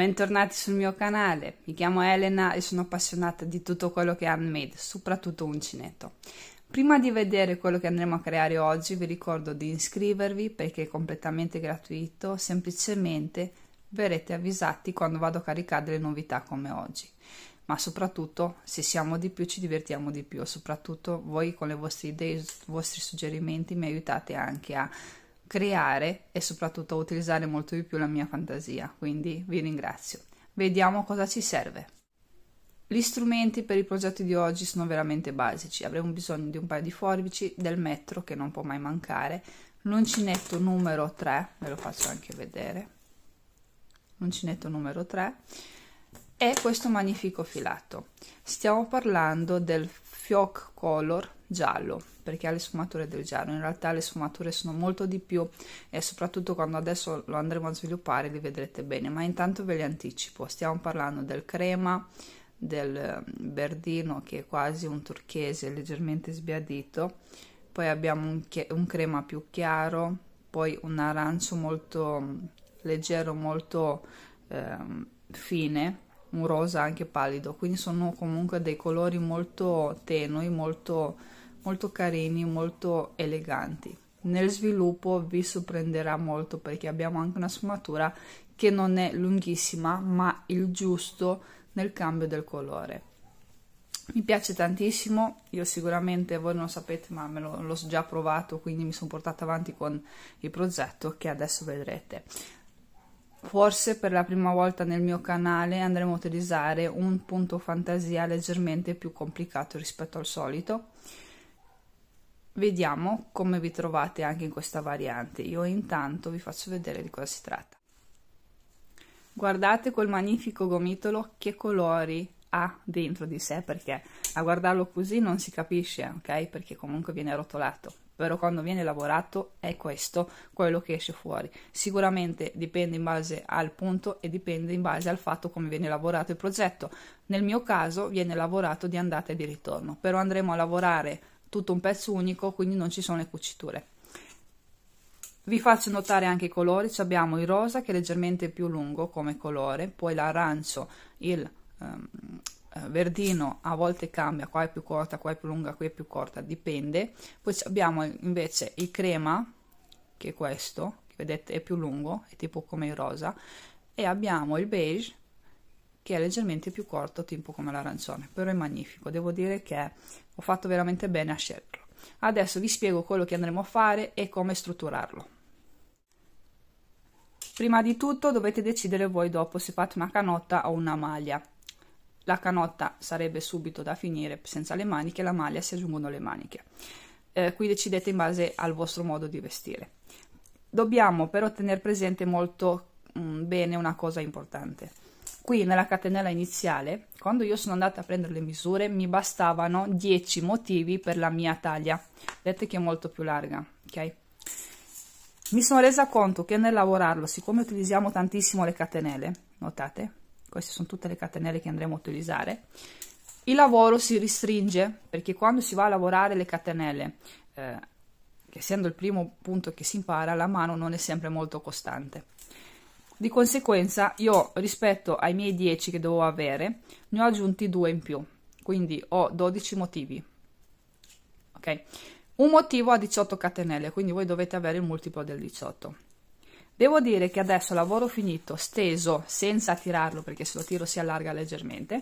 Bentornati sul mio canale, mi chiamo Elena e sono appassionata di tutto quello che è handmade, soprattutto uncinetto. Prima di vedere quello che andremo a creare oggi vi ricordo di iscrivervi perché è completamente gratuito, semplicemente verrete avvisati quando vado a caricare delle novità come oggi. Ma soprattutto, se siamo di più ci divertiamo di più, soprattutto voi con le vostre idee, i vostri suggerimenti mi aiutate anche a creare e soprattutto a utilizzare molto di più la mia fantasia, quindi vi ringrazio. Vediamo cosa ci serve. Gli strumenti per i progetti di oggi sono veramente basici, avremo bisogno di un paio di forbici, del metro che non può mai mancare, l'uncinetto numero 3, ve lo faccio anche vedere, l'uncinetto numero 3 e questo magnifico filato. Stiamo parlando del Fioc Color giallo perché ha le sfumature del giallo, in realtà le sfumature sono molto di più e soprattutto quando adesso lo andremo a sviluppare li vedrete bene, ma intanto ve li anticipo. Stiamo parlando del crema, del verdino che è quasi un turchese leggermente sbiadito, poi abbiamo un crema più chiaro, poi un arancio molto leggero, molto fine, un rosa anche pallido, quindi sono comunque dei colori molto tenui, molto carini, molto eleganti. Nel sviluppo vi sorprenderà molto perché abbiamo anche una sfumatura che non è lunghissima ma il giusto nel cambio del colore. Mi piace tantissimo, io sicuramente, voi non lo sapete ma l'ho già provato, quindi mi sono portata avanti con il progetto che adesso vedrete. Forse per la prima volta nel mio canale andremo a utilizzare un punto fantasia leggermente più complicato rispetto al solito. Vediamo come vi trovate anche in questa variante. Io intanto vi faccio vedere di cosa si tratta. Guardate quel magnifico gomitolo, che colori ha dentro di sé, perché a guardarlo così non si capisce, ok? Perché comunque viene rotolato. Però quando viene lavorato è questo quello che esce fuori. Sicuramente dipende in base al punto e dipende in base al fatto come viene lavorato il progetto. Nel mio caso viene lavorato di andata e di ritorno, però andremo a lavorare tutto un pezzo unico, quindi non ci sono le cuciture. Vi faccio notare anche i colori. Abbiamo il rosa che è leggermente più lungo come colore, poi l'arancio, il verdino a volte cambia, qua è più corta, qua è più lunga, qui è più corta, dipende. Poi abbiamo invece il crema, che è questo, che vedete è più lungo, è tipo come il rosa, e abbiamo il beige che è leggermente più corto, tipo come l'arancione, però è magnifico, devo dire che ho fatto veramente bene a sceglierlo. Adesso vi spiego quello che andremo a fare e come strutturarlo. Prima di tutto dovete decidere voi dopo se fate una canotta o una maglia. La canotta sarebbe subito da finire senza le maniche, la maglia si aggiungono le maniche. Qui decidete in base al vostro modo di vestire. Dobbiamo però tenere presente molto bene una cosa importante. Qui nella catenella iniziale, quando io sono andata a prendere le misure, mi bastavano 10 motivi per la mia taglia. Vedete che è molto più larga, ok? Mi sono resa conto che nel lavorarlo, siccome utilizziamo tantissimo le catenelle, notate? Queste sono tutte le catenelle che andremo a utilizzare. Il lavoro si restringe perché quando si va a lavorare le catenelle, che essendo il primo punto che si impara, la mano non è sempre molto costante. Di conseguenza io rispetto ai miei 10 che dovevo avere ne ho aggiunti 2 in più, quindi ho 12 motivi, ok? Un motivo ha 18 catenelle, quindi voi dovete avere il multiplo del 18. Devo dire che adesso lavoro finito, steso, senza tirarlo perché se lo tiro si allarga leggermente,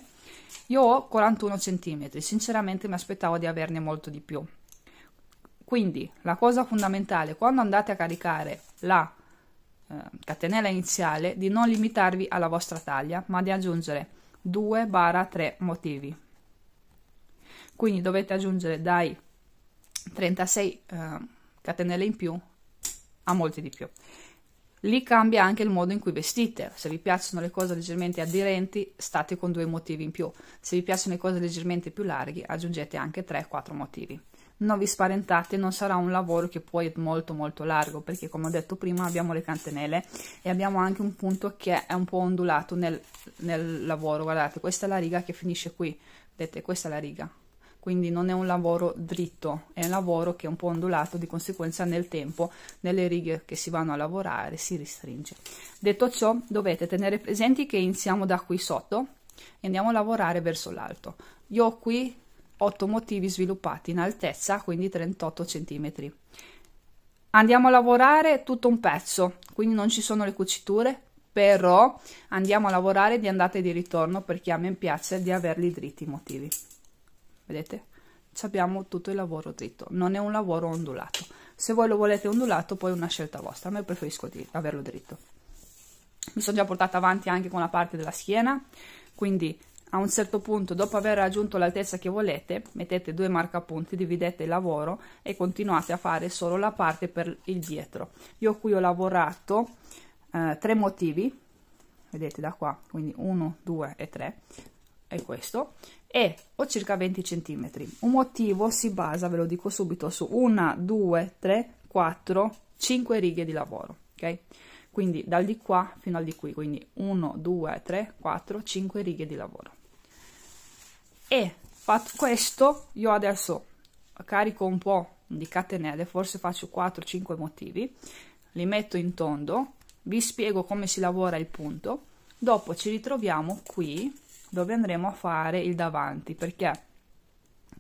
io ho 41 cm, sinceramente mi aspettavo di averne molto di più. Quindi la cosa fondamentale quando andate a caricare la catenella iniziale di non limitarvi alla vostra taglia ma di aggiungere 2-3 motivi, quindi dovete aggiungere dai 36 catenelle in più a molti di più. Lì cambia anche il modo in cui vestite. Se vi piacciono le cose leggermente aderenti state con 2 motivi in più, se vi piacciono le cose leggermente più larghe aggiungete anche 3-4 motivi. Non vi spaventate, non sarà un lavoro che poi è molto largo perché come ho detto prima abbiamo le catenelle e abbiamo anche un punto che è un po' ondulato nel lavoro. Guardate, questa è la riga che finisce qui, vedete, questa è la riga, quindi non è un lavoro dritto, è un lavoro che è un po' ondulato, di conseguenza nel tempo, nelle righe che si vanno a lavorare, si ristringe. Detto ciò, dovete tenere presenti che iniziamo da qui sotto e andiamo a lavorare verso l'alto. Io ho qui 8 motivi sviluppati in altezza, quindi 38 cm. Andiamo a lavorare tutto un pezzo, quindi non ci sono le cuciture, però andiamo a lavorare di andata e di ritorno, perché a me piace di averli dritti i motivi. Vedete? Abbiamo tutto il lavoro dritto, non è un lavoro ondulato. Se voi lo volete ondulato, poi è una scelta vostra, a me preferisco averlo dritto. Mi sono già portata avanti anche con la parte della schiena, quindi a un certo punto, dopo aver raggiunto l'altezza che volete, mettete 2 marcapunti, dividete il lavoro e continuate a fare solo la parte per il dietro. Io qui ho lavorato 3 motivi, vedete da qua, quindi 1, 2 e 3, è questo, e ho circa 20 cm. Un motivo si basa, ve lo dico subito, su 1, 2, 3, 4, 5 righe di lavoro, ok? Quindi dal di qua fino al di qui, quindi 1, 2, 3, 4, 5 righe di lavoro. E fatto questo, io adesso carico un po' di catenelle, forse faccio 4-5 motivi, li metto in tondo, vi spiego come si lavora il punto, dopo ci ritroviamo qui dove andremo a fare il davanti, perché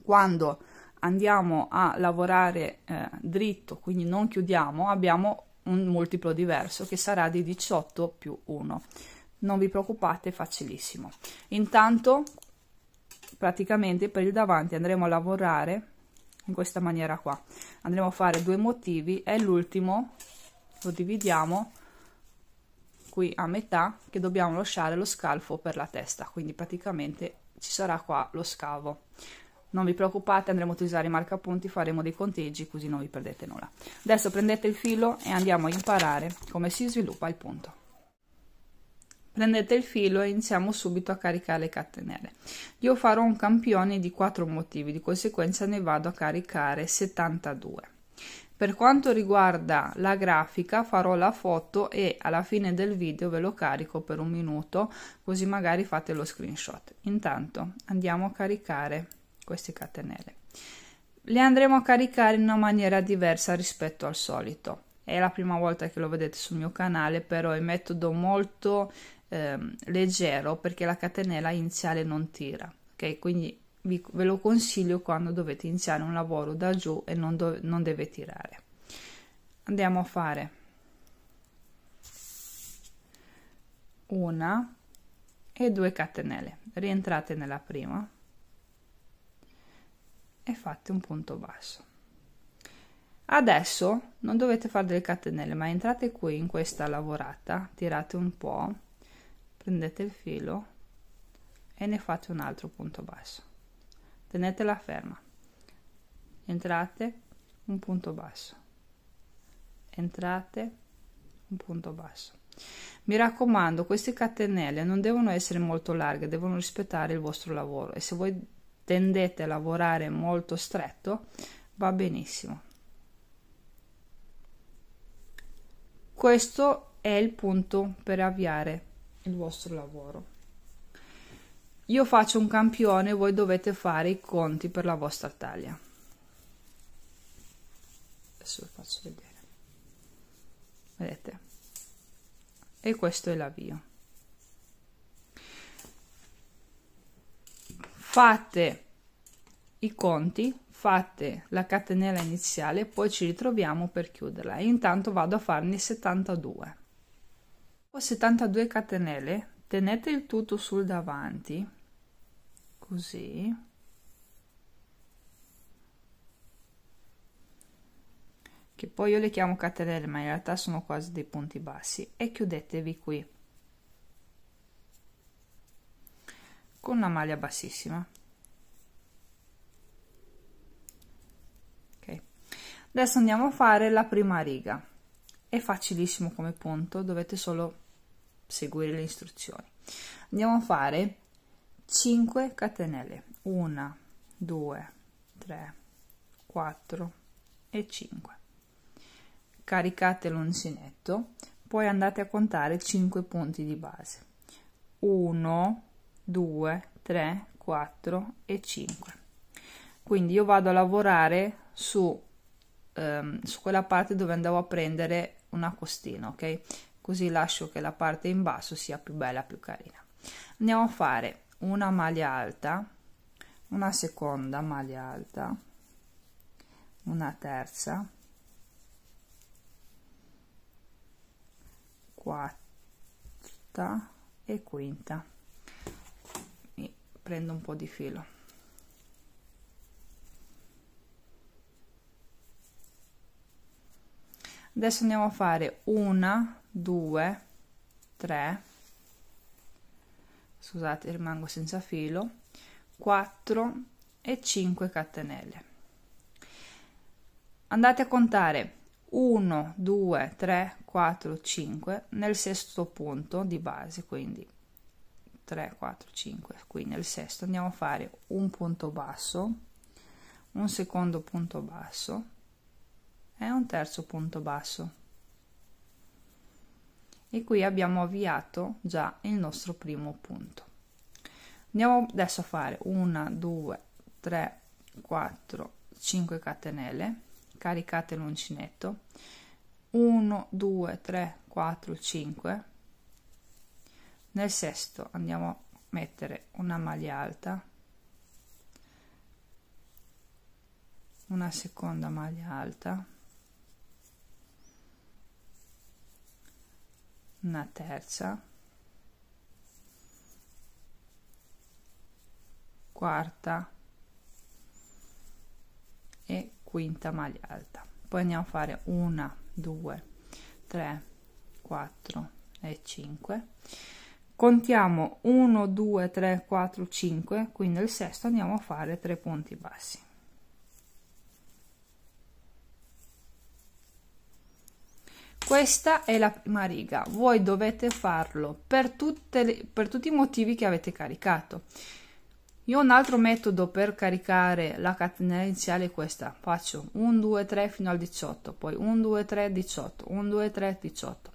quando andiamo a lavorare dritto, quindi non chiudiamo, abbiamo un multiplo diverso che sarà di 18 più 1. Non vi preoccupate, è facilissimo. Intanto praticamente per il davanti andremo a lavorare in questa maniera qua, andremo a fare 2 motivi e l'ultimo lo dividiamo qui a metà, che dobbiamo lasciare lo scalfo per la testa, quindi praticamente ci sarà qua lo scavo. Non vi preoccupate, andremo a utilizzare i marcapunti, faremo dei conteggi così non vi perdete nulla. Adesso prendete il filo e andiamo a imparare come si sviluppa il punto. Prendete il filo e iniziamo subito a caricare le catenelle. Io farò un campione di 4 motivi, di conseguenza ne vado a caricare 72. Per quanto riguarda la grafica, farò la foto e alla fine del video ve lo carico per 1 minuto, così magari fate lo screenshot. Intanto andiamo a caricare queste catenelle. Le andremo a caricare in una maniera diversa rispetto al solito. È la prima volta che lo vedete sul mio canale, però è un metodo molto leggero, perché la catenella iniziale non tira, ok? Quindi ve lo consiglio quando dovete iniziare un lavoro da giù e non deve tirare. Andiamo a fare 1 e 2 catenelle, rientrate nella prima e fate un punto basso. Adesso non dovete fare delle catenelle, ma entrate qui in questa lavorata, tirate un po', prendete il filo e ne fate un altro punto basso, tenetela ferma, entrate, un punto basso, entrate, un punto basso. Mi raccomando, queste catenelle non devono essere molto larghe, devono rispettare il vostro lavoro, e se voi tendete a lavorare molto stretto va benissimo. Questo è il punto per avviare il vostro lavoro. Io faccio un campione, voi dovete fare i conti per la vostra taglia. Adesso vi faccio vedere. Vedete? E questo è l'avvio. Fate i conti, fate la catenella iniziale, poi ci ritroviamo per chiuderla. E intanto vado a farne 72. Ho 72 catenelle, tenete il tutto sul davanti, così, che poi io le chiamo catenelle, ma in realtà sono quasi dei punti bassi, e chiudetevi qui con una maglia bassissima. Ok, adesso andiamo a fare la prima riga. È facilissimo come punto, dovete solo seguire le istruzioni. Andiamo a fare 5 catenelle, 1, 2, 3, 4 e 5. Caricate l'uncinetto, poi andate a contare 5 punti di base, 1, 2, 3, 4 e 5. quindi io vado a lavorare su quella parte dove andavo a prendere una costina, ok? Così lascio che la parte in basso sia più bella, più carina. Andiamo a fare una maglia alta, una seconda maglia alta, una terza, quarta e quinta. Mi prendo un po' di filo. Adesso andiamo a fare 1, 2, 3, scusate, rimango senza filo, 4 e 5 catenelle. Andate a contare 1, 2, 3, 4, 5 nel sesto punto di base, quindi 3, 4, 5, qui nel sesto andiamo a fare un punto basso, un secondo punto basso e un terzo punto basso, e qui abbiamo avviato già il nostro primo punto. Andiamo adesso a fare 1, 2, 3, 4, 5 catenelle, caricate l'uncinetto, 1, 2, 3, 4, 5, nel sesto andiamo a mettere una maglia alta, una seconda maglia alta, una terza, quarta e quinta maglia alta. Poi andiamo a fare 1, 2, 3, 4 e 5. Contiamo 1, 2, 3, 4, 5, quindi nel sesto andiamo a fare 3 punti bassi. Questa è la prima riga, voi dovete farlo per tutti i motivi che avete caricato. Io ho un altro metodo per caricare la catenella iniziale è questa: faccio 1, 2, 3 fino al 18, poi 1, 2, 3, 18, 1, 2, 3, 18.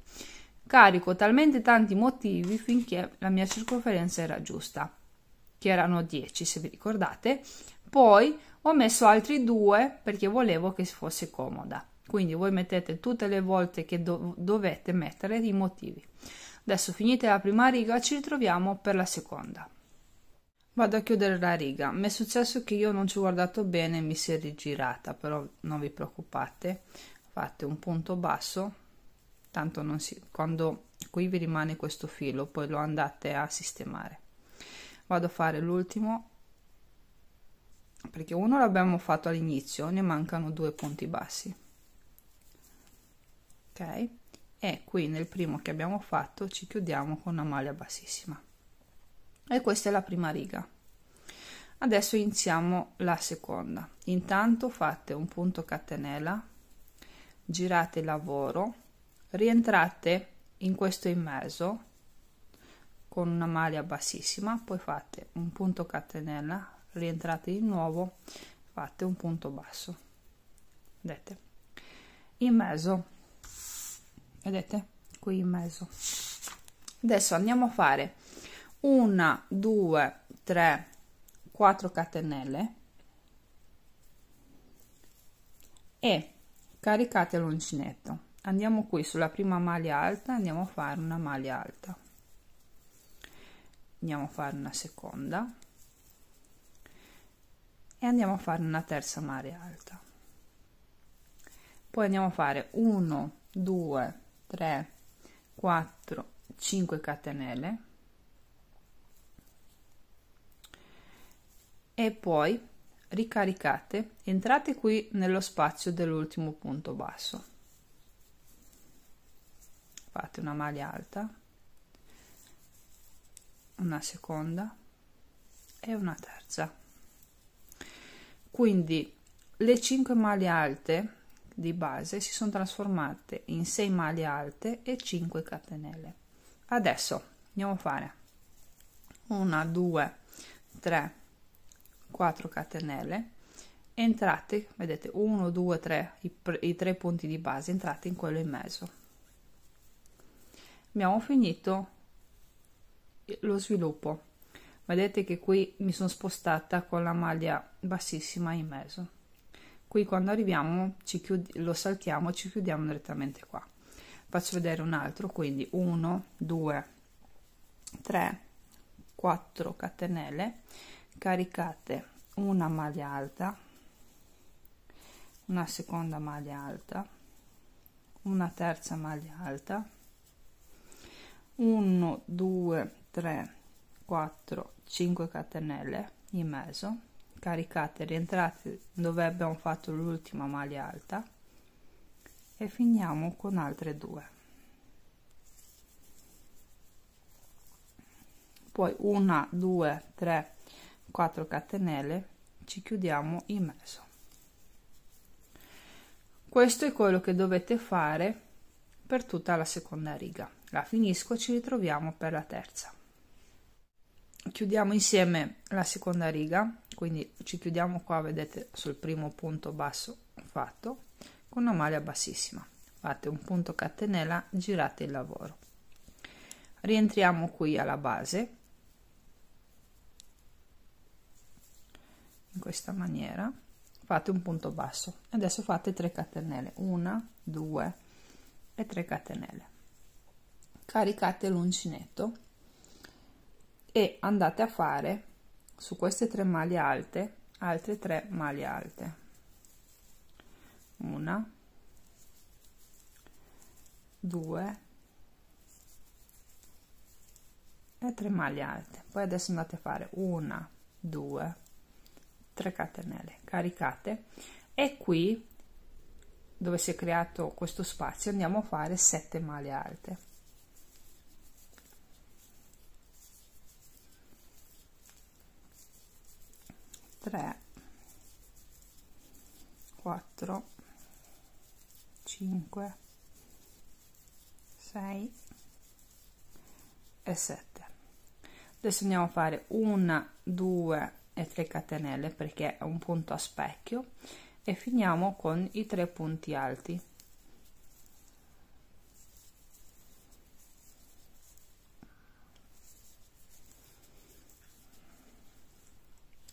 Carico talmente tanti motivi finché la mia circonferenza era giusta, che erano 10 se vi ricordate. Poi ho messo altri 2 perché volevo che fosse comoda. Quindi voi mettete tutte le volte che dovete mettere i motivi. Adesso finite la prima riga, ci ritroviamo per la seconda. Vado a chiudere la riga. Mi è successo che io non ci ho guardato bene, mi si è rigirata, però non vi preoccupate, fate un punto basso, tanto non si, quando qui vi rimane questo filo poi lo andate a sistemare. Vado a fare l'ultimo, perché uno l'abbiamo fatto all'inizio, ne mancano 2 punti bassi. Ok, e qui nel primo che abbiamo fatto ci chiudiamo con una maglia bassissima, e questa è la prima riga. Adesso iniziamo la seconda. Intanto fate un punto catenella, girate il lavoro, rientrate in questo immerso con una maglia bassissima, poi fate un punto catenella, rientrate di nuovo, fate un punto basso, vedete, immerso. Vedete? Qui in mezzo. Adesso andiamo a fare 1, 2, 3, 4 catenelle e caricate l'uncinetto. Andiamo qui sulla prima maglia alta, andiamo a fare una maglia alta. Andiamo a fare una seconda e andiamo a fare una terza maglia alta. Poi andiamo a fare 1, 2, 3, 4, 5 catenelle e poi ricaricate, entrate qui nello spazio dell'ultimo punto basso, fate una maglia alta, una seconda e una terza. Quindi le 5 maglie alte di base si sono trasformate in 6 maglie alte e 5 catenelle. Adesso andiamo a fare 1, 2, 3, 4 catenelle, entrate, vedete 1, 2, 3, i 3 punti di base, entrate in quello in mezzo. Abbiamo finito lo sviluppo. Vedete che qui mi sono spostata con la maglia bassissima in mezzo. Qui quando arriviamo lo saltiamo e ci chiudiamo direttamente qua. Faccio vedere un altro, quindi 1 2 3 4 catenelle, caricate una maglia alta, una seconda maglia alta, una terza maglia alta, 1 2 3 4 5 catenelle in mezzo, caricate, rientrate dove abbiamo fatto l'ultima maglia alta e finiamo con altre 2. Poi 1 2 3 4 catenelle, ci chiudiamo in mezzo. Questo è quello che dovete fare per tutta la seconda riga. La finisco, ci ritroviamo per la terza. Chiudiamo insieme la seconda riga, quindi ci chiudiamo qua, vedete, sul primo punto basso fatto, con una maglia bassissima. Fate un punto catenella, girate il lavoro. Rientriamo qui alla base, in questa maniera, fate un punto basso. Adesso fate 3 catenelle, 1 2 e 3 catenelle. Caricate l'uncinetto e andate a fare su queste 3 maglie alte altre 3 maglie alte, 1 2 e 3 maglie alte. Poi adesso andate a fare 1 2 3 catenelle, caricate, e qui dove si è creato questo spazio andiamo a fare 7 maglie alte, 3 4 5 6 e 7. Adesso andiamo a fare 1 2 e 3 catenelle perché è un punto a specchio e finiamo con i 3 punti alti.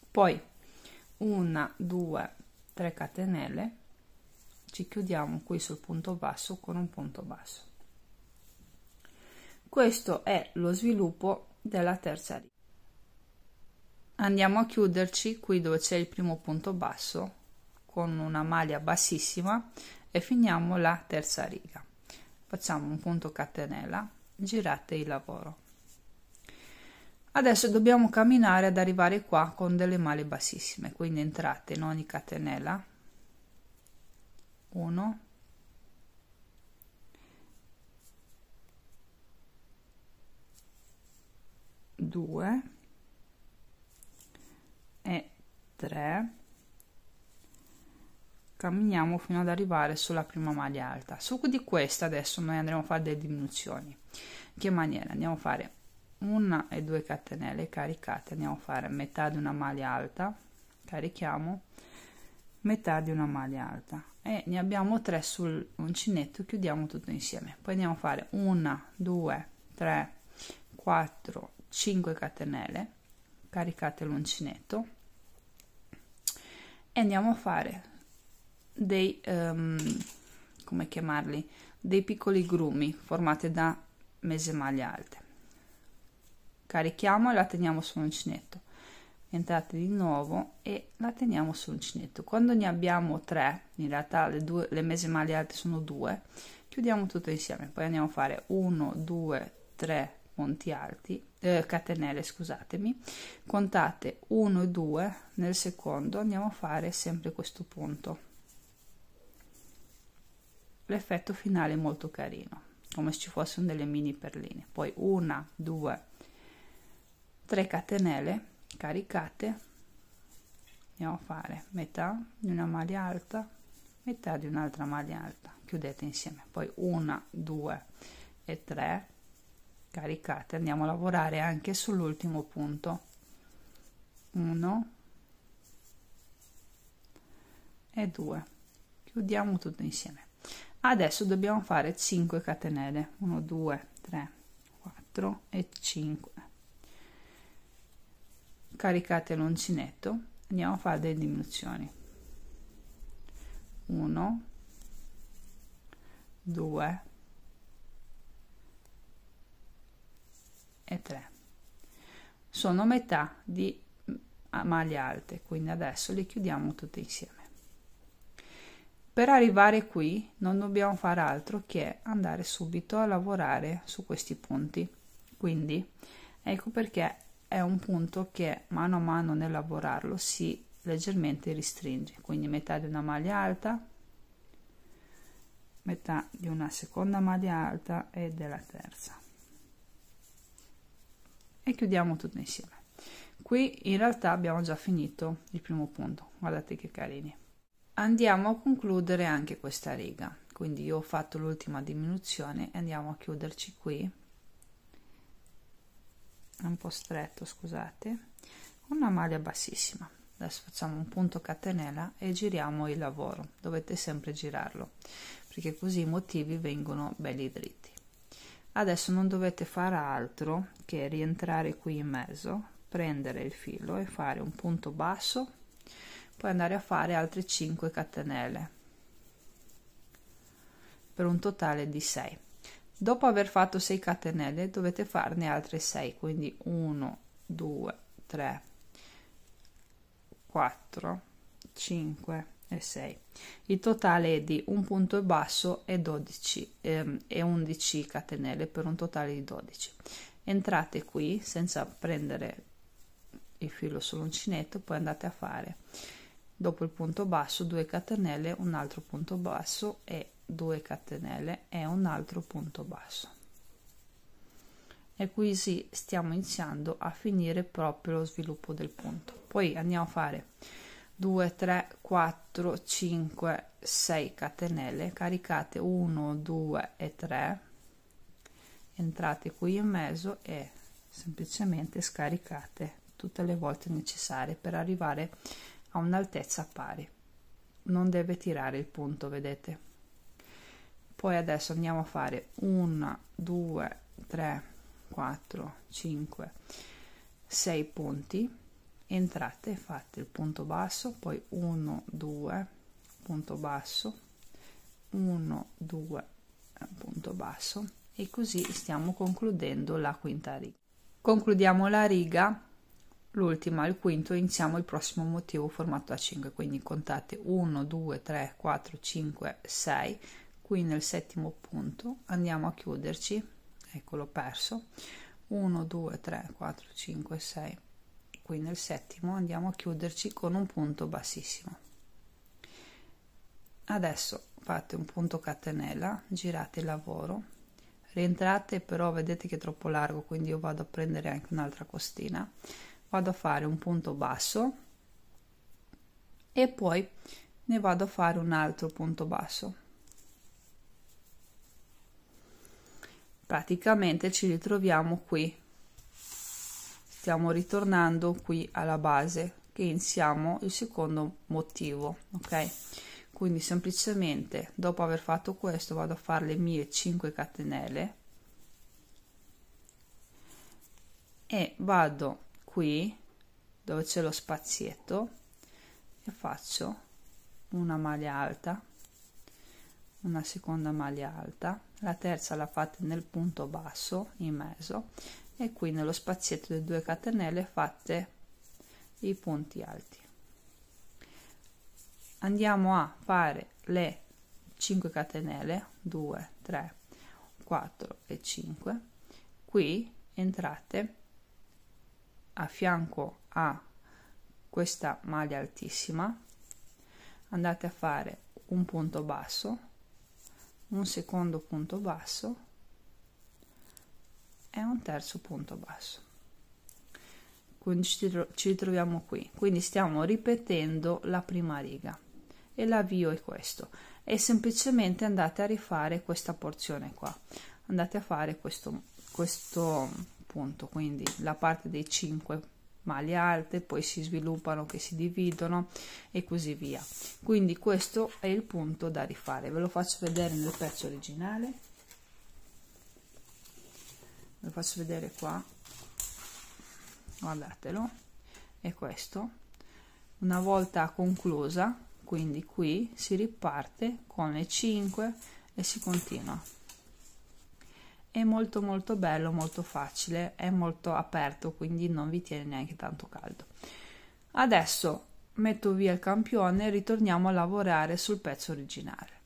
Poi 1 2 3 catenelle, ci chiudiamo qui sul punto basso con un punto basso. Questo è lo sviluppo della terza riga. Andiamo a chiuderci qui dove c'è il primo punto basso con una maglia bassissima e finiamo la terza riga. Facciamo un punto catenella, girate il lavoro. Adesso dobbiamo camminare ad arrivare qua con delle maglie bassissime, quindi entrate in ogni catenella, 1 2 e 3, camminiamo fino ad arrivare sulla prima maglia alta. Su di questa adesso noi andremo a fare delle diminuzioni. In che maniera? Andiamo a fare 1 e 2 catenelle caricate, andiamo a fare metà di una maglia alta, carichiamo metà di una maglia alta e ne abbiamo 3 sull'uncinetto, chiudiamo tutto insieme. Poi andiamo a fare 1 2 3 4 5 catenelle, caricate l'uncinetto e andiamo a fare dei come chiamarli, dei piccoli grumi formati da mezze maglie alte. Carichiamo e la teniamo sull'uncinetto, entrate di nuovo e la teniamo sull'uncinetto. Quando ne abbiamo 3, in realtà le mezze maglie alte sono 2, chiudiamo tutto insieme. Poi andiamo a fare 1 2 3 punti alti, catenelle, scusatemi, contate 1 e 2 nel secondo, andiamo a fare sempre questo punto. L'effetto finale è molto carino, come se ci fossero delle mini perline. Poi 1 2 3 catenelle caricate, andiamo a fare metà di una maglia alta, metà di un'altra maglia alta, chiudete insieme. Poi 1 2 e 3 caricate, andiamo a lavorare anche sull'ultimo punto, 1 e 2, chiudiamo tutto insieme. Adesso dobbiamo fare 5 catenelle, 1 2 3 4 e 5, caricate l'uncinetto andiamo a fare delle diminuzioni, 1, 2 e 3. Sono metà di maglie alte, quindi adesso le chiudiamo tutte insieme. Per arrivare qui non dobbiamo fare altro che andare subito a lavorare su questi punti, quindi ecco perché è un punto che mano a mano nel lavorarlo si leggermente ristringe, quindi metà di una maglia alta, metà di una seconda maglia alta e della terza, e chiudiamo tutto insieme. Qui in realtà abbiamo già finito il primo punto, guardate che carini. Andiamo a concludere anche questa riga, quindi io ho fatto l'ultima diminuzione e andiamo a chiuderci qui, è un po' stretto, scusate, con una maglia bassissima. Adesso facciamo un punto catenella e giriamo il lavoro, dovete sempre girarlo perché così i motivi vengono belli dritti. Adesso non dovete fare altro che rientrare qui in mezzo, prendere il filo e fare un punto basso, poi andare a fare altre 5 catenelle per un totale di 6. Dopo aver fatto 6 catenelle dovete farne altre 6, quindi 1, 2, 3, 4, 5 e 6. Il totale è di un punto basso e 12 e 11 catenelle per un totale di 12. Entrate qui senza prendere il filo sull'uncinetto, poi andate a fare dopo il punto basso 2 catenelle, un altro punto basso e 2 catenelle e un altro punto basso, e così stiamo iniziando a finire proprio lo sviluppo del punto. Poi andiamo a fare 2, 3, 4, 5, 6 catenelle, caricate 1, 2 e 3, entrate qui in mezzo e semplicemente scaricate tutte le volte necessarie per arrivare a un'altezza pari. Non deve tirare il punto, vedete. Poi adesso andiamo a fare 1, 2, 3, 4, 5, 6 punti, entrate, fate il punto basso, poi 1, 2, punto basso, 1, 2, punto basso, e così stiamo concludendo la quinta riga. Concludiamo la riga, l'ultima, il quinto, iniziamo il prossimo motivo formato a 5, quindi contate 1, 2, 3, 4, 5, 6, qui nel settimo punto andiamo a chiuderci, eccolo perso, 1, 2, 3, 4, 5, 6, qui nel settimo andiamo a chiuderci con un punto bassissimo. Adesso fate un punto catenella, girate il lavoro, rientrate, però vedete che è troppo largo, quindi io vado a prendere anche un'altra costina, vado a fare un punto basso e poi ne vado a fare un altro punto basso. Praticamente ci ritroviamo qui, stiamo ritornando qui alla base che iniziamo il secondo motivo, ok? Quindi semplicemente dopo aver fatto questo vado a fare le mie 5 catenelle e vado qui dove c'è lo spazietto e faccio una maglia alta, una seconda maglia alta, la terza la fate nel punto basso in mezzo e qui nello spazietto delle 2 catenelle fate i punti alti. Andiamo a fare le 5 catenelle, 2, 3, 4 e 5, qui entrate a fianco a questa maglia altissima, andate a fare un punto basso, un secondo punto basso e un terzo punto basso, quindi ci ritroviamo qui, quindi stiamo ripetendo la prima riga e l'avvio è questo, e semplicemente andate a rifare questa porzione qua, andate a fare questo punto, quindi la parte dei 5 maglie alte, poi si sviluppano, che si dividono e così via. Quindi questo è il punto da rifare, ve lo faccio vedere nel pezzo originale, ve lo faccio vedere qua, guardatelo, è questo. Una volta conclusa, quindi qui si riparte con le 5 e si continua. È molto molto bello, molto facile, è molto aperto, quindi non vi tiene neanche tanto caldo. Adesso metto via il campione e ritorniamo a lavorare sul pezzo originale.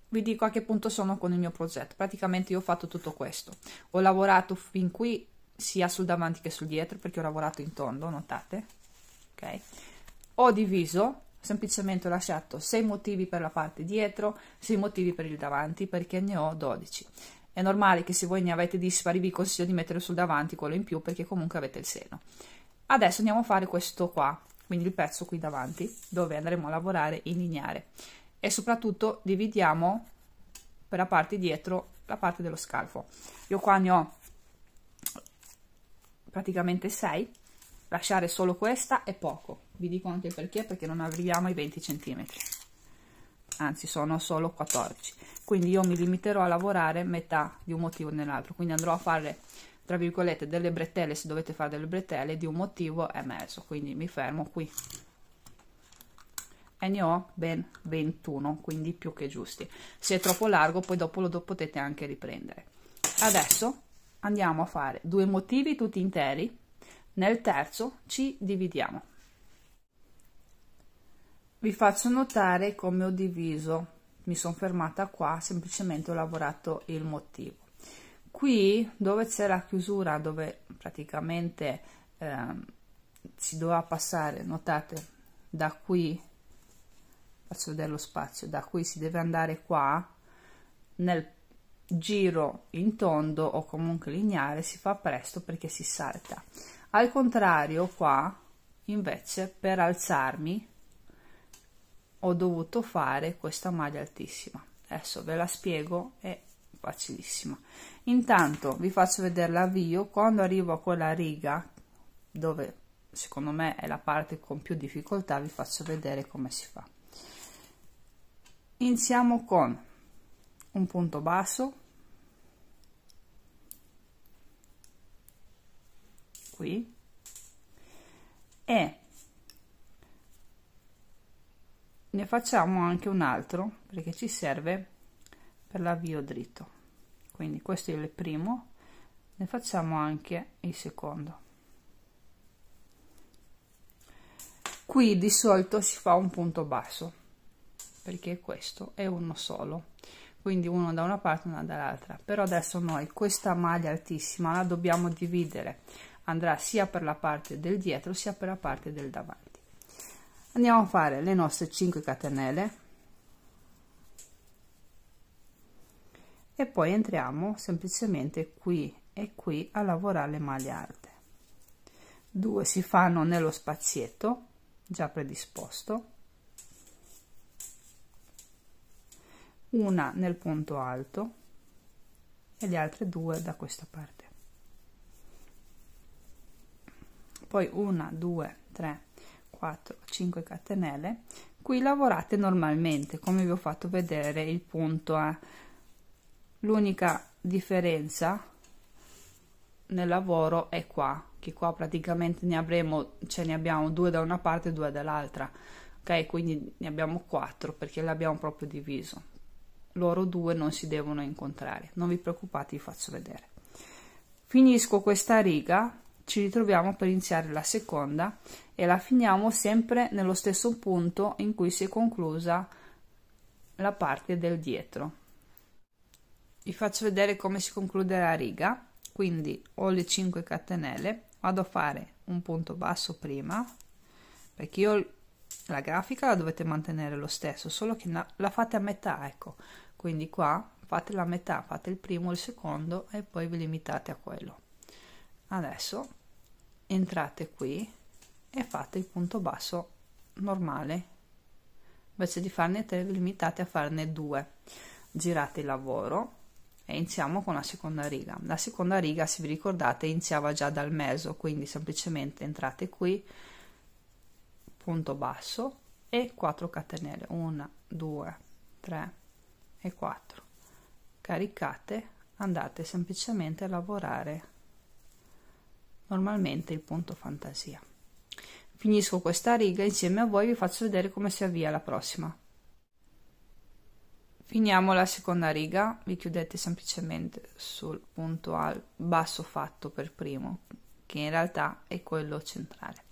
Vi dico a che punto sono con il mio progetto. Praticamente io ho fatto tutto questo, ho lavorato fin qui sia sul davanti che sul dietro, perché ho lavorato in tondo, notate, ok? Ho diviso, semplicemente ho lasciato 6 motivi per la parte dietro, 6 motivi per il davanti, perché ne ho 12. È normale che se voi ne avete dispari vi consiglio di mettere sul davanti quello in più, perché comunque avete il seno. Adesso andiamo a fare questo qua, quindi il pezzo qui davanti, dove andremo a lavorare in lineare, e soprattutto dividiamo per la parte dietro la parte dello scalfo. Io qua ne ho praticamente 6, lasciare solo questa è poco, vi dico anche perché non arriviamo ai 20 cm, anzi sono solo 14, quindi io mi limiterò a lavorare metà di un motivo nell'altro, quindi andrò a fare tra virgolette delle bretelle, se dovete fare delle bretelle di un motivo e mezzo, quindi mi fermo qui e ne ho ben 21, quindi più che giusti. Se è troppo largo poi dopo lo potete anche riprendere. Adesso andiamo a fare 2 motivi tutti interi, nel terzo ci dividiamo. Vi faccio notare come ho diviso, mi sono fermata qua, semplicemente ho lavorato il motivo. Qui dove c'è la chiusura, dove praticamente si doveva passare, notate, da qui, faccio vedere lo spazio, da qui si deve andare qua, nel giro in tondo o comunque lineare si fa presto perché si salta. Al contrario qua, invece, per alzarmi ho dovuto fare questa maglia altissima. Adesso ve la spiego, è facilissima. Intanto vi faccio vedere l'avvio. Quando arrivo a quella riga dove secondo me è la parte con più difficoltà, vi faccio vedere come si fa. Iniziamo con un punto basso qui e ne facciamo anche un altro perché ci serve per l'avvio dritto, quindi questo è il primo, ne facciamo anche il secondo. Qui di solito si fa un punto basso perché questo è uno solo, quindi uno da una parte e uno dall'altra, però adesso noi questa maglia altissima la dobbiamo dividere, andrà sia per la parte del dietro sia per la parte del davanti. Andiamo a fare le nostre 5 catenelle e poi entriamo semplicemente qui e qui a lavorare le maglie alte. 2 si fanno nello spazietto già predisposto, una nel punto alto e le altre 2 da questa parte. Poi 1, 2, 3, 4, 5 catenelle. Qui lavorate normalmente come vi ho fatto vedere il punto A. L'unica differenza nel lavoro è qua, che qua praticamente ne abbiamo 2 da una parte e 2 dall'altra, ok? Quindi ne abbiamo 4 perché l'abbiamo proprio diviso. Loro 2 non si devono incontrare, non vi preoccupate, vi faccio vedere. Finisco questa riga, ci ritroviamo per iniziare la seconda e la finiamo sempre nello stesso punto in cui si è conclusa la parte del dietro. Vi faccio vedere come si conclude la riga, quindi ho le 5 catenelle, vado a fare un punto basso prima, perché io la grafica la dovete mantenere lo stesso, solo che la fate a metà, ecco, quindi qua fate la metà, fate il primo, il secondo e poi vi limitate a quello. Adesso entrate qui e fate il punto basso normale, invece di farne 3 vi limitate a farne 2, girate il lavoro e iniziamo con la seconda riga. La seconda riga, se vi ricordate, iniziava già dal meso, quindi semplicemente entrate qui, punto basso e 4 catenelle, 1, 2, 3 e 4, caricate, andate semplicemente a lavorare normalmente il punto fantasia. Finisco questa riga insieme a voi, vi faccio vedere come si avvia la prossima. Finiamo la seconda riga, vi chiudete semplicemente sul punto basso fatto per primo, che in realtà è quello centrale.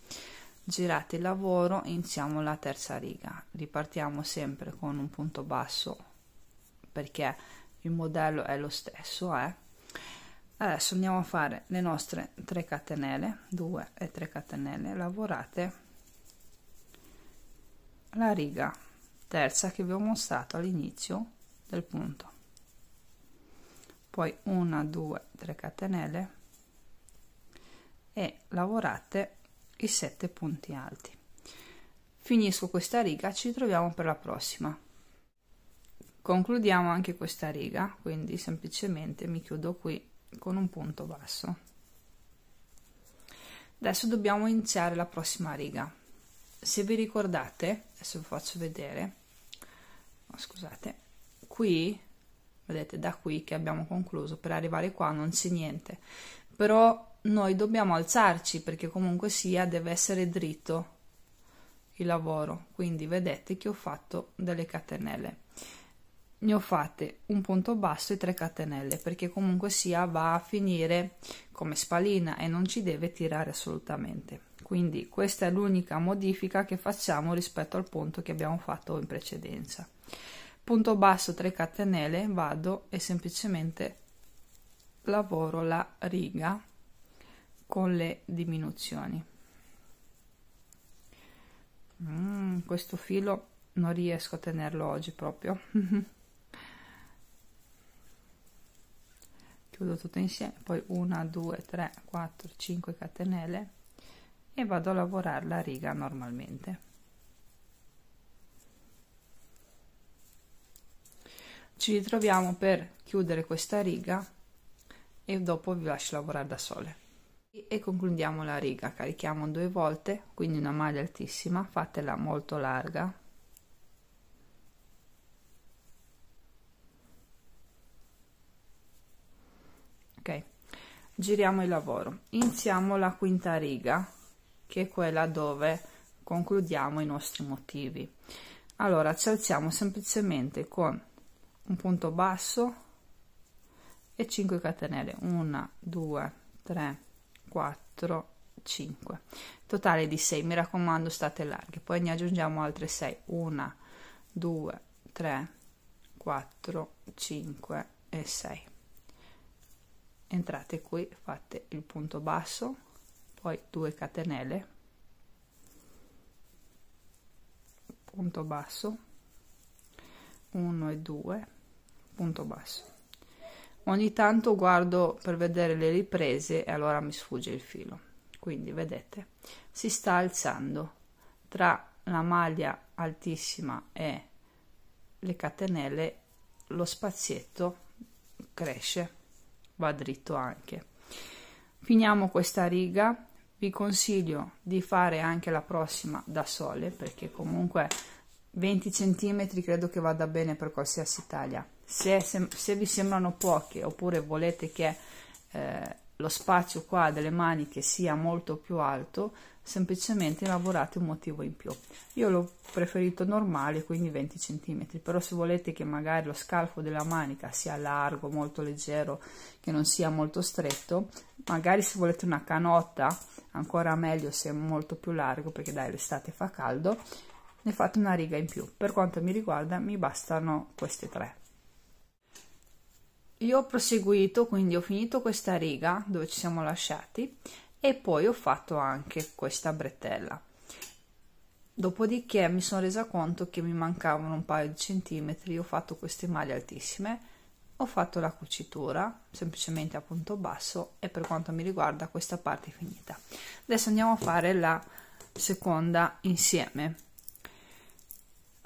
Girate il lavoro, iniziamo la terza riga, ripartiamo sempre con un punto basso perché il modello è lo stesso. Adesso andiamo a fare le nostre 3 catenelle, 2 e 3 catenelle, lavorate la riga terza che vi ho mostrato all'inizio del punto, poi 1 2 3 catenelle e lavorate i 7 punti alti. Finisco questa riga, ci troviamo per la prossima. Concludiamo anche questa riga, quindi semplicemente mi chiudo qui con un punto basso. Adesso dobbiamo iniziare la prossima riga. Se vi ricordate, adesso vi faccio vedere, scusate, qui vedete, da qui che abbiamo concluso, per arrivare qua non c'è niente, però noi dobbiamo alzarci perché comunque sia deve essere dritto il lavoro. Quindi vedete che ho fatto delle catenelle, ne ho fatte un punto basso e 3 catenelle perché comunque sia va a finire come spallina e non ci deve tirare assolutamente. Quindi questa è l'unica modifica che facciamo rispetto al punto che abbiamo fatto in precedenza. Punto basso, 3 catenelle, vado e semplicemente lavoro la riga con le diminuzioni. Questo filo non riesco a tenerlo oggi proprio. Chiudo tutto insieme, poi 1 2 3 4 5 catenelle e vado a lavorare la riga normalmente. Ci ritroviamo per chiudere questa riga e dopo vi lascio lavorare da sole. E concludiamo la riga, carichiamo 2 volte, quindi una maglia altissima, fatela molto larga. Ok, giriamo il lavoro, iniziamo la quinta riga, che è quella dove concludiamo i nostri motivi. Allora ci alziamo semplicemente con un punto basso e 5 catenelle, 1 2 3 4 5, totale di 6. Mi raccomando, state larghe, poi ne aggiungiamo altre 6, 1 2 3 4 5 e 6. Entrate qui, fate il punto basso, poi 2 catenelle, punto basso, 1 e 2, punto basso. Ogni tanto guardo per vedere le riprese e allora mi sfugge il filo. Quindi vedete, si sta alzando tra la maglia altissima e le catenelle, lo spazietto cresce, va dritto anche. Finiamo questa riga, vi consiglio di fare anche la prossima da sole perché comunque 20 cm credo che vada bene per qualsiasi taglia. Se vi sembrano poche oppure volete che lo spazio qua delle maniche sia molto più alto, semplicemente lavorate un motivo in più. Io l'ho preferito normale, quindi 20 cm, però se volete che magari lo scalfo della manica sia largo, molto leggero, che non sia molto stretto, magari se volete una canotta ancora meglio se è molto più largo, perché dai, l'estate fa caldo, ne fate una riga in più. Per quanto mi riguarda mi bastano queste 3. Io ho proseguito, quindi ho finito questa riga dove ci siamo lasciati e poi ho fatto anche questa bretella. Dopodiché mi sono resa conto che mi mancavano un paio di centimetri, ho fatto queste maglie altissime, ho fatto la cucitura semplicemente a punto basso e per quanto mi riguarda questa parte è finita. Adesso andiamo a fare la seconda insieme.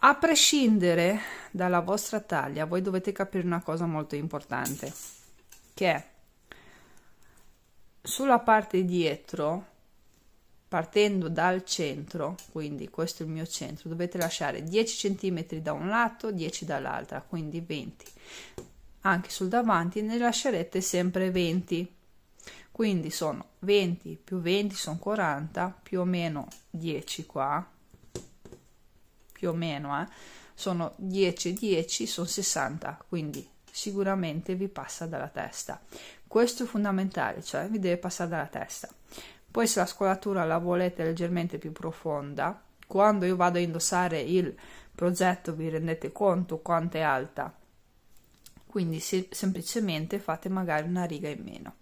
A prescindere dalla vostra taglia, voi dovete capire una cosa molto importante, che è sulla parte dietro, partendo dal centro, quindi questo è il mio centro, dovete lasciare 10 cm da un lato, 10 dall'altra, quindi 20. Anche sul davanti ne lascerete sempre 20. quindi sono 20 più 20 sono 40, più o meno 10 qua, più o meno sono 10 e 10 sono 60, quindi sicuramente vi passa dalla testa. Questo è fondamentale, cioè vi deve passare dalla testa. Poi se la scolatura la volete leggermente più profonda, quando io vado a indossare il progetto vi rendete conto quanto è alta, quindi semplicemente fate magari una riga in meno,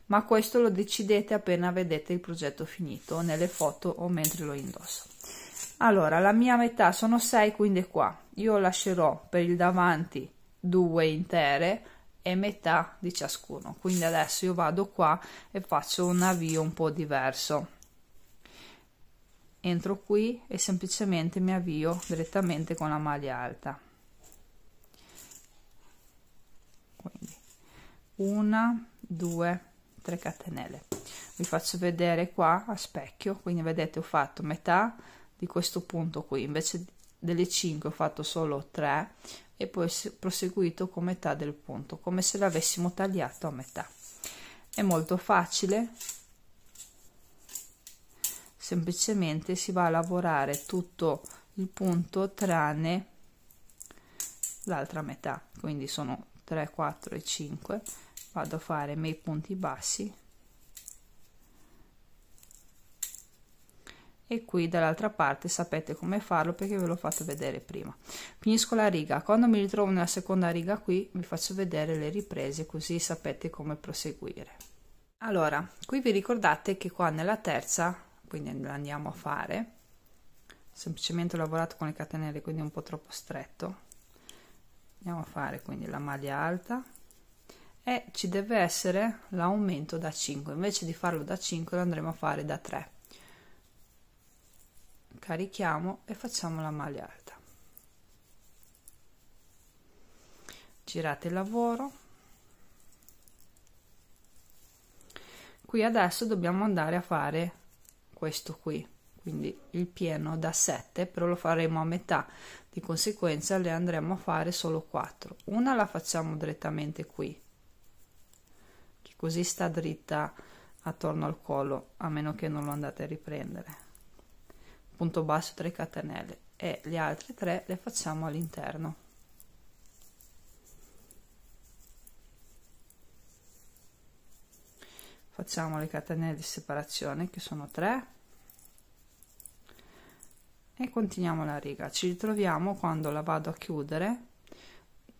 ma questo lo decidete appena vedete il progetto finito nelle foto o mentre lo indosso. Allora, la mia metà sono 6, quindi qua io lascerò per il davanti 2 intere e metà di ciascuno, quindi adesso io vado qua e faccio un avvio un po' diverso, entro qui e semplicemente mi avvio direttamente con la maglia alta, quindi 1 2 3 catenelle. Vi faccio vedere qua a specchio, quindi vedete ho fatto metà di questo punto qui, invece delle 5 ho fatto solo 3 e poi proseguito con metà del punto, come se l'avessimo tagliato a metà. È molto facile, semplicemente si va a lavorare tutto il punto tranne l'altra metà, quindi sono 3 4 e 5, vado a fare i miei punti bassi e qui dall'altra parte sapete come farlo perché ve l'ho fatto vedere prima. Finisco la riga, quando mi ritrovo nella seconda riga qui vi faccio vedere le riprese, così sapete come proseguire. Allora, qui vi ricordate che qua nella terza, quindi andiamo a fare, semplicemente ho lavorato con le catenelle, quindi è un po' troppo stretto, andiamo a fare quindi la maglia alta e ci deve essere l'aumento da 5, invece di farlo da 5 lo andremo a fare da 3. Carichiamo e facciamo la maglia alta, girate il lavoro. Qui adesso dobbiamo andare a fare questo qui, quindi il pieno da 7, però lo faremo a metà, di conseguenza le andremo a fare solo 4. Una la facciamo direttamente qui, che così sta dritta attorno al collo, a meno che non lo andate a riprendere, punto basso 3 catenelle, e le altre 3 le facciamo all'interno. Facciamo le catenelle di separazione che sono 3 e continuiamo la riga. Ci ritroviamo quando la vado a chiudere,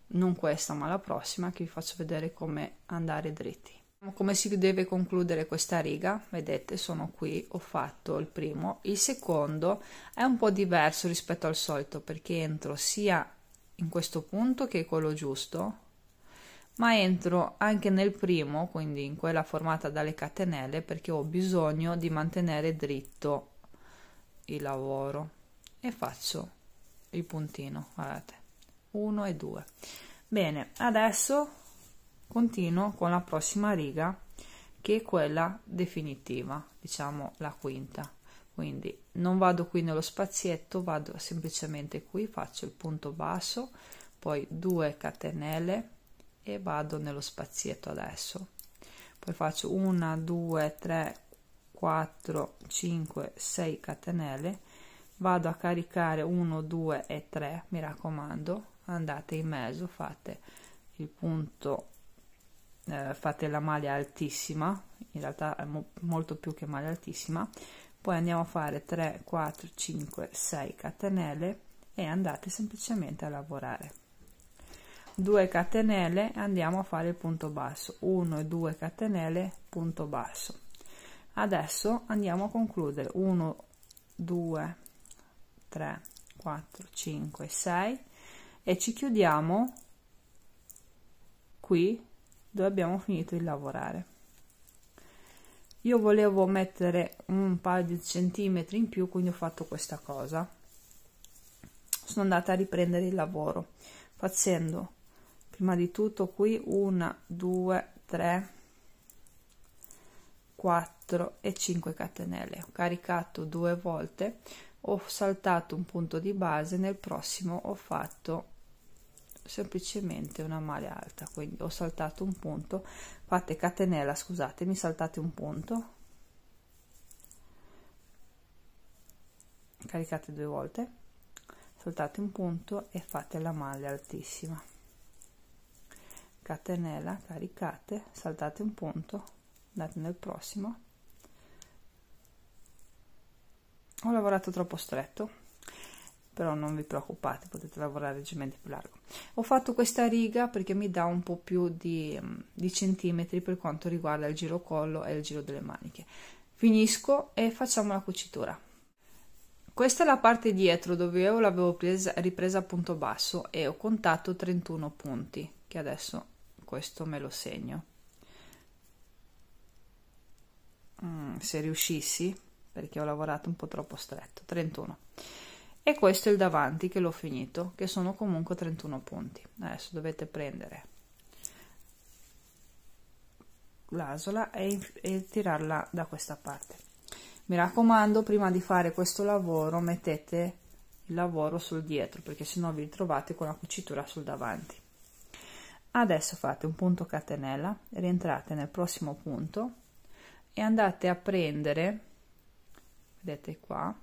non questa ma la prossima, che vi faccio vedere come andare dritti. Come si deve concludere questa riga, vedete sono qui, ho fatto il primo, il secondo è un po' diverso rispetto al solito perché entro sia in questo punto che è quello giusto, ma entro anche nel primo, quindi in quella formata dalle catenelle, perché ho bisogno di mantenere dritto il lavoro, e faccio il puntino, guardate, 1 e 2. Bene, adesso continuo con la prossima riga, che è quella definitiva, diciamo la quinta, quindi non vado qui nello spazietto, vado semplicemente qui, faccio il punto basso, poi 2 catenelle e vado nello spazietto adesso, poi faccio 1 2 3 4 5 6 catenelle, vado a caricare 1 2 e 3, mi raccomando andate in mezzo, fate il punto, fate la maglia altissima, in realtà è molto più che maglia altissima, poi andiamo a fare 3 4 5 6 catenelle e andate semplicemente a lavorare, 2 catenelle e andiamo a fare il punto basso, 1 e 2 catenelle, punto basso. Adesso andiamo a concludere 1 2 3 4 5 6 e ci chiudiamo qui dove abbiamo finito di lavorare. Io volevo mettere un paio di centimetri in più, quindi ho fatto questa cosa, sono andata a riprendere il lavoro facendo prima di tutto qui 1 2 3 4 e 5 catenelle, ho caricato 2 volte, ho saltato un punto di base, nel prossimo ho fatto semplicemente una maglia alta. Quindi ho saltato un punto, fate catenella, scusatemi, saltate un punto, caricate 2 volte, saltate un punto e fate la maglia altissima, catenella, caricate, saltate un punto, andate nel prossimo. Ho lavorato troppo stretto, però non vi preoccupate, potete lavorare leggermente più largo. Ho fatto questa riga perché mi dà un po' più di centimetri per quanto riguarda il giro collo e il giro delle maniche. Finisco e facciamo la cucitura. Questa è la parte dietro dove io l'avevo ripresa a punto basso e ho contato 31 punti, che adesso questo me lo segno. Se riuscissi, perché ho lavorato un po' troppo stretto, 31. E questo è il davanti che l'ho finito, che sono comunque 31 punti. Adesso dovete prendere l'asola e tirarla da questa parte. Mi raccomando, prima di fare questo lavoro mettete il lavoro sul dietro, perché sennò vi ritrovate con la cucitura sul davanti. Adesso fate un punto catenella, rientrate nel prossimo punto e andate a prendere, vedete qua,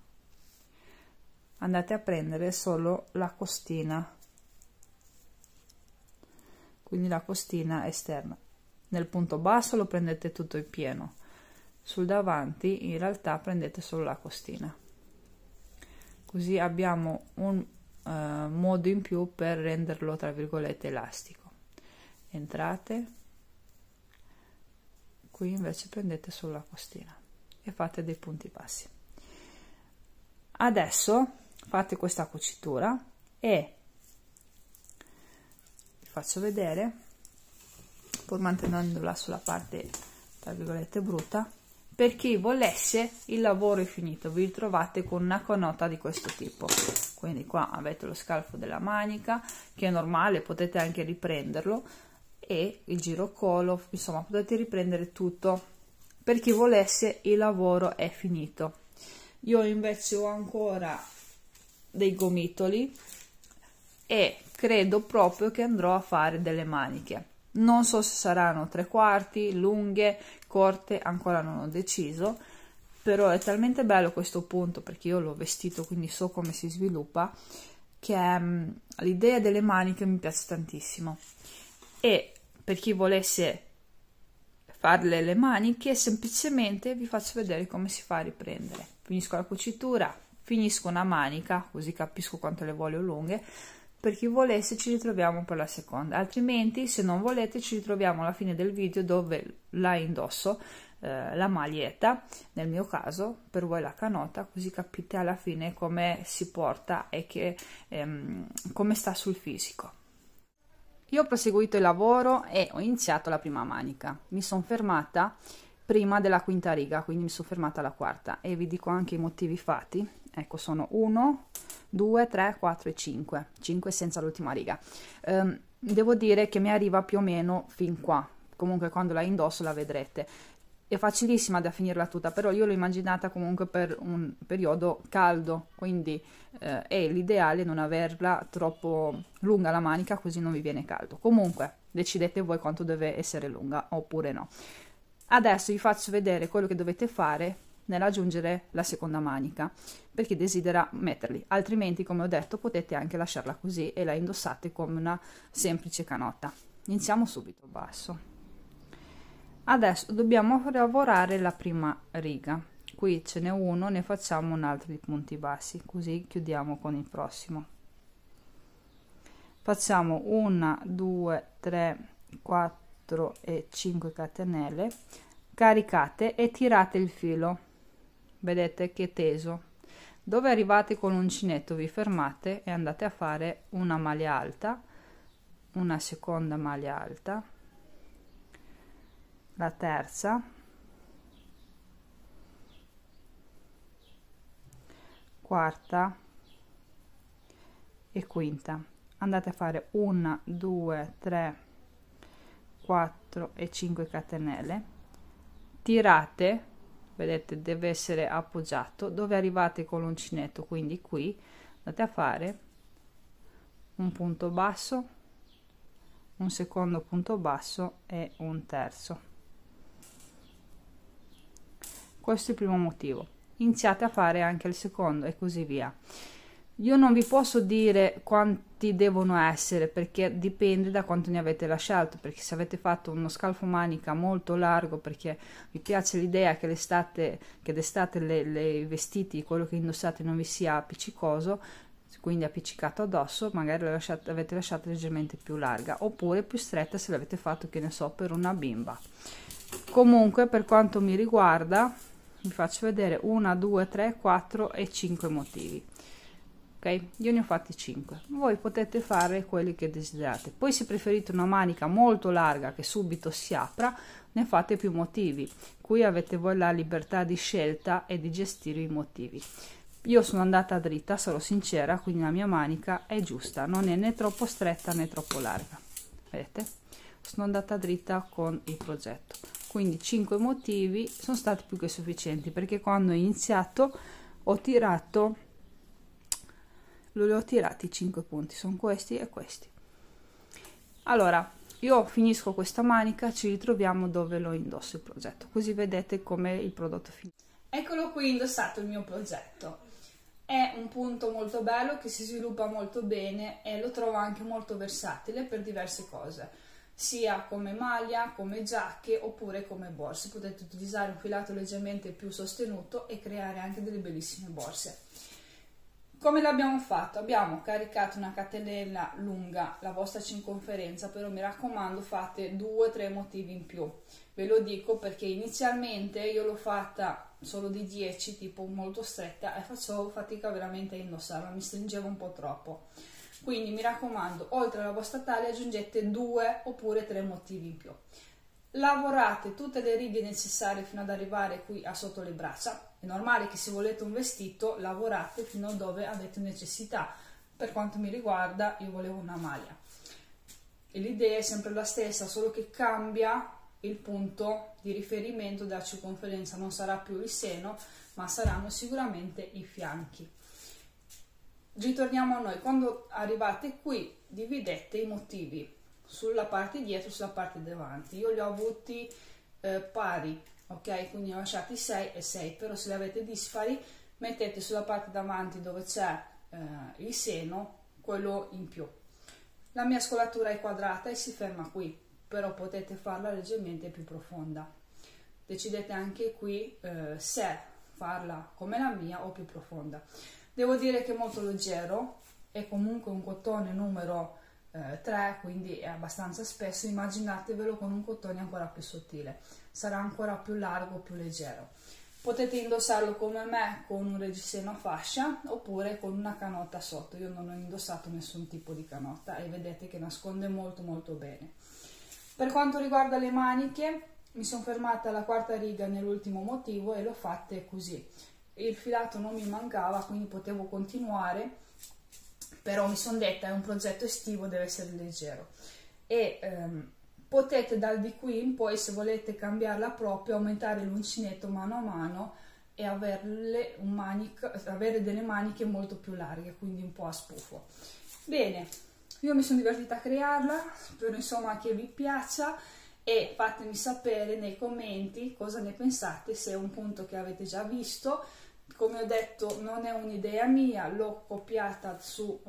andate a prendere solo la costina, quindi la costina esterna. Nel punto basso lo prendete tutto in pieno, sul davanti in realtà prendete solo la costina, così abbiamo un modo in più per renderlo tra virgolette elastico. Entrate qui, invece prendete solo la costina e fate dei punti bassi. Adesso fate questa cucitura e vi faccio vedere, pur mantenendola sulla parte tra virgolette brutta. Per chi volesse, il lavoro è finito, vi ritrovate con una canota di questo tipo. Quindi qua avete lo scalfo della manica, che è normale, potete anche riprenderlo, e il giro collo, insomma potete riprendere tutto. Per chi volesse, il lavoro è finito. Io invece ho ancora dei gomitoli e credo proprio che andrò a fare delle maniche. Non so se saranno 3/4, lunghe, corte, ancora non ho deciso, però è talmente bello questo punto, perché io l'ho vestito quindi so come si sviluppa, che l'idea delle maniche mi piace tantissimo. E per chi volesse farle le maniche, semplicemente vi faccio vedere come si fa a riprendere. Finisco la cucitura, finisco una manica, così capisco quanto le voglio lunghe. Per chi volesse ci ritroviamo per la seconda, altrimenti se non volete ci ritroviamo alla fine del video dove la indosso, la maglietta, nel mio caso, per voi la canota, così capite alla fine come si porta e che, come sta sul fisico. Io ho proseguito il lavoro e ho iniziato la prima manica, mi sono fermata prima della quinta riga, quindi mi sono fermata alla quarta e vi dico anche i motivi fatti. Ecco, sono 1, 2, 3, 4 e 5 senza l'ultima riga. Devo dire che mi arriva più o meno fin qua, comunque quando la indosso la vedrete. È facilissima da finirla tutta, però io l'ho immaginata comunque per un periodo caldo, quindi è l'ideale non averla troppo lunga la manica, così non vi viene caldo. Comunque decidete voi quanto deve essere lunga oppure no. Adesso vi faccio vedere quello che dovete fare nell'aggiungere la seconda manica per chi desidera metterli, altrimenti come ho detto potete anche lasciarla così e la indossate come una semplice canota. Iniziamo subito. Basso. Adesso dobbiamo lavorare la prima riga, qui ce n'è uno, ne facciamo un altro di punti bassi, così chiudiamo con il prossimo. Facciamo 1, 2, 3, 4 e 5 catenelle, caricate e tirate il filo, vedete che è teso. Dove arrivate con l'uncinetto vi fermate e andate a fare una maglia alta, una seconda maglia alta, la terza, quarta e quinta. Andate a fare 1, 2, 3, 4 e 5 catenelle, tirate, vedete deve essere appoggiato, dove arrivate con l'uncinetto, quindi qui andate a fare un punto basso, un secondo punto basso e un terzo. Questo è il primo motivo. Iniziate a fare anche il secondo e così via. Io non vi posso dire quanti devono essere, perché dipende da quanto ne avete lasciato, perché se avete fatto uno scalfo manica molto largo perché vi piace l'idea che d'estate i vestiti, quello che indossate non vi sia appiccicoso, quindi appiccicato addosso, magari l'avete lasciata leggermente più larga, oppure più stretta se l'avete fatto, che ne so, per una bimba. Comunque, per quanto mi riguarda, vi faccio vedere 1, 2, 3, 4 e 5 motivi. Ok, io ne ho fatti 5, voi potete fare quelli che desiderate. Poi se preferite una manica molto larga che subito si apra, ne fate più motivi. Qui avete voi la libertà di scelta e di gestire i motivi. Io sono andata dritta, sarò sincera, quindi la mia manica è giusta, non è né troppo stretta né troppo larga. Vedete? Sono andata dritta con il progetto. Quindi 5 motivi sono stati più che sufficienti, perché quando ho iniziato ho tirato, li ho tirati 5 punti, sono questi e questi. Allora, io finisco questa manica, ci ritroviamo dove lo indosso il progetto, così vedete com'è il prodotto finito. Eccolo qui indossato il mio progetto. È un punto molto bello che si sviluppa molto bene e lo trovo anche molto versatile per diverse cose, sia come maglia, come giacche oppure come borse. Potete utilizzare un filato leggermente più sostenuto e creare anche delle bellissime borse. Come l'abbiamo fatto? Abbiamo caricato una catenella lunga, la vostra circonferenza, però mi raccomando fate 2-3 motivi in più. Ve lo dico perché inizialmente io l'ho fatta solo di 10, tipo molto stretta, e facevo fatica veramente a indossarla, mi stringeva un po' troppo. Quindi mi raccomando, oltre alla vostra taglia aggiungete 2 oppure 3 motivi in più. Lavorate tutte le righe necessarie fino ad arrivare qui a sotto le braccia. È normale che se volete un vestito lavorate fino a dove avete necessità. Per quanto mi riguarda io volevo una maglia e l'idea è sempre la stessa, solo che cambia il punto di riferimento della circonferenza, non sarà più il seno ma saranno sicuramente i fianchi. Ritorniamo a noi, quando arrivate qui dividete i motivi sulla parte dietro e sulla parte davanti. Io li ho avuti pari, ok, quindi ho lasciati 6 e 6, però se li avete dispari mettete sulla parte davanti dove c'è il seno quello in più. La mia scolatura è quadrata e si ferma qui, però potete farla leggermente più profonda. Decidete anche qui se farla come la mia o più profonda. Devo dire che è molto leggero, è comunque un cotone numero 3, quindi è abbastanza spesso. Immaginatevelo con un cotone ancora più sottile, sarà ancora più largo, più leggero. Potete indossarlo come me con un reggiseno a fascia oppure con una canotta sotto. Io non ho indossato nessun tipo di canotta e vedete che nasconde molto molto bene. Per quanto riguarda le maniche, mi sono fermata alla quarta riga nell'ultimo motivo e l'ho fatte così. Il filato non mi mancava, quindi potevo continuare, però mi sono detta è un progetto estivo, deve essere leggero. E potete di qui in poi, se volete cambiarla proprio, aumentare l'uncinetto mano a mano e avere delle maniche molto più larghe, quindi un po' a spuffo. Bene, io mi sono divertita a crearla, spero insomma che vi piaccia e fatemi sapere nei commenti cosa ne pensate, se è un punto che avete già visto. Come ho detto non è un'idea mia, l'ho copiata su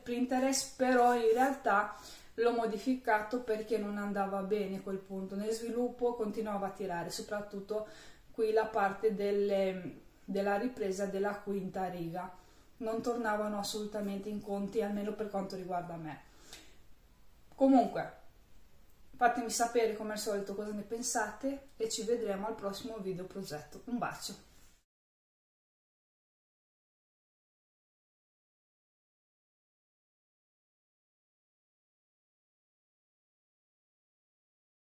Pinterest, però in realtà l'ho modificato perché non andava bene quel punto. Nel sviluppo continuava a tirare, soprattutto qui la parte della ripresa della quinta riga. Non tornavano assolutamente in conti, almeno per quanto riguarda me. Comunque, fatemi sapere come al solito cosa ne pensate e ci vedremo al prossimo video progetto. Un bacio!